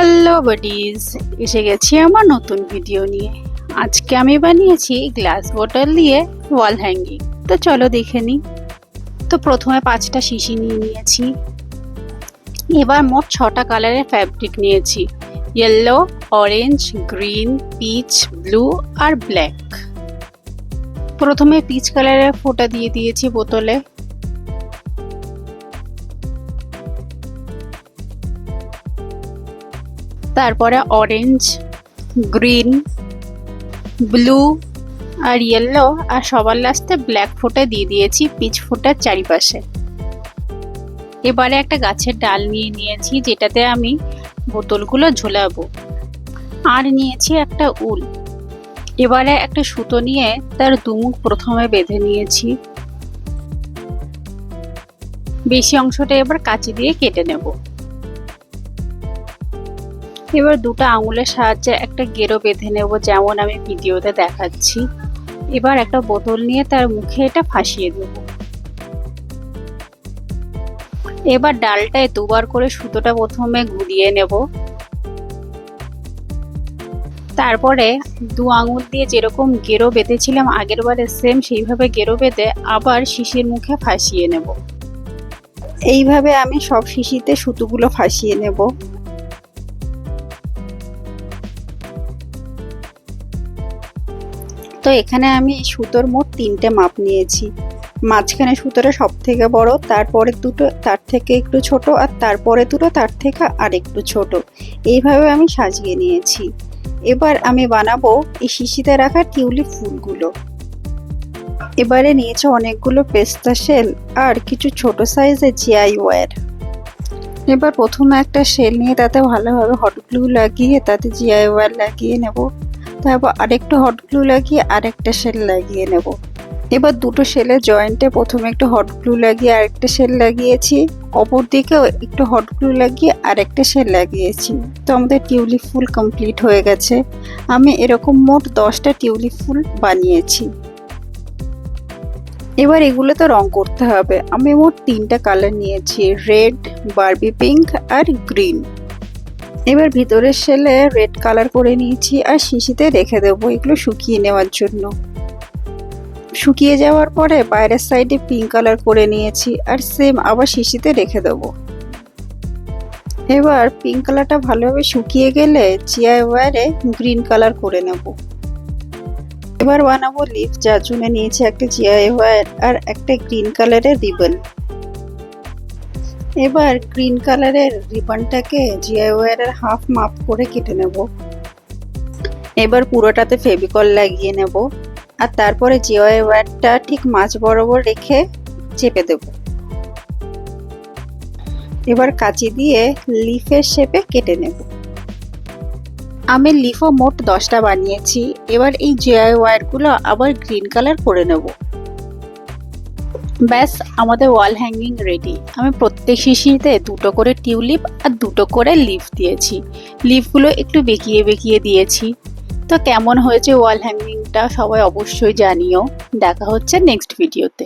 Hello buddies, এসে গেছি আমার নতুন ভিডিও নিয়ে। আজকে আমি বানিয়েছি গ্লাস বোতল দিয়ে ওয়াল হ্যাঙ্গিং। তো চলো দেখে নিই। তো প্রথমে 5টা শিশি নিয়ে নিয়েছি। এবার মোট 6টা কালারের ফ্যাব্রিক নিয়েছি, yellow, orange, green, peach, blue আর ব্ল্যাক। প্রথমে পিচ কালারের ফোঁটা দিয়ে দিয়েছি বোতলে। তারপরে অরেঞ্জ, গ্রিন, ব্লু আর ইয়েলো আর সবার লাস্টে ব্ল্যাক ফোঁটা দিয়ে দিয়েছি পিচ ফোঁটার চারিপাশে। এবারে একটা গাছের ডাল নিয়ে নিয়েছি, যেটাতে আমি বোতলগুলো ঝোলাবো। আর নিয়েছি একটা উল। এবারে একটা সুতো নিয়ে তার দুমুখ প্রথমে বেঁধে নিয়েছি। বেশি অংশটা এবার কাঁচি দিয়ে কেটে নেব। এবার দুটো আঙুলের সাহায্যে একটা গেরো বেঁধে নেব, যেমন আমি ভিডিওতে দেখাচ্ছি। এবার একটা বোতল নিয়ে তার মুখে এটা ফাঁসিয়ে দেব। এবার ডালটায় দুবার করে সুতোটা প্রথমে ঘুরিয়ে নেব। তারপরে দু আঙুল দিয়ে যেরকম গেরো বেঁধেছিলাম আগের বারে, সেম সেইভাবে গেরো বেঁধে আবার শিশির মুখে ফাঁসিয়ে নেব। এইভাবে আমি সব শিশিতে সুতোগুলো ফাঁসিয়ে নেব। তো এখানে আমি সুতোর মোট 3টে মাপ নিয়েছি। মাঝখানে সুতোটা সব থেকে বড়, তারপরে দুটো তার থেকে একটু ছোট, আর তারপরে দুটো তার থেকে আর একটু ছোট। এইভাবে আমি সাজিয়ে নিয়েছি। এবার আমি বানাবো এই শিশিতে রাখা টিউলিপ ফুলগুলো। এবারে নিয়েছে অনেকগুলো পেস্তা শেল আর কিছু ছোট সাইজের জিআই ওয়্যার। এবার প্রথমে একটা শেল নিয়ে তাতে ভালোভাবে হট গ্লু লাগিয়ে তাতে জিআই ওয়্যার লাগিয়ে নেব। তারপর আরেকটু হট গ্লু লাগিয়ে আরেকটা শেল লাগিয়ে নেব। এবার দুটো শেলের জয়েন্টে প্রথমে একটু হট গ্লু লাগিয়ে আরেকটা শেল লাগিয়েছি, অপর দিকেও একটু হট গ্লু লাগিয়ে আরেকটা শেল লাগিয়েছি। তো আমাদের টিউলিপ ফুল কমপ্লিট হয়ে গেছে। আমি এরকম মোট 10টা টিউলিপ ফুল বানিয়েছি। এবার এগুলোতে রং করতে হবে। আমি মোট 3টা কালার নিয়েছি, রেড, বারবি পিঙ্ক আর গ্রিন। এবার ভিতরের শেলে রেড কালার করে নিয়েছি আর শিশিতে রেখে দেবো এগুলো শুকিয়ে নেওয়ার জন্য। শুকিয়ে যাওয়ার পরে বাইরের সাইডে পিঙ্ক কালার করে নিয়েছি আর সেম আবার শিশিতে রেখে দেবো। এবার পিঙ্ক কালারটা ভালোভাবে শুকিয়ে গেলে জিআই ওয়্যারে গ্রিন কালার করে নেব। এবার বানাবো লিফ, যার জন্য নিয়েছি একটা জিআই ওয়্যার আর একটা গ্রিন কালারের রিবন। এবার গ্রিন কালারের রিবনটাকে জিআই ওয়্যারের হাফ মাপ করে কেটে নেব। এবার পুরোটাতে ফেভিকল লাগিয়ে নেব আর তারপরে জিআই ওয়্যারটা ঠিক মাঝ বরাবর রেখে চেপে দেব। এবার কাঁচি দিয়ে লিফের শেপে কেটে নেব। আমি লিফও মোট 10টা বানিয়েছি। এবার এই জিআই ওয়্যারগুলো আবার গ্রিন কালার করে নেব। ব্যাস, আমাদের ওয়াল হ্যাঙ্গিং রেডি। আমি প্রত্যেক শিশিতে দুটো করে টিউলিপ আর দুটো করে লিফ দিয়েছি। লিফগুলো একটু বেঁকিয়ে বেঁকিয়ে দিয়েছি। তো কেমন হয়েছে ওয়াল হ্যাঙ্গিংটা সবাই অবশ্যই জানিও। দেখা হচ্ছে নেক্সট ভিডিওতে।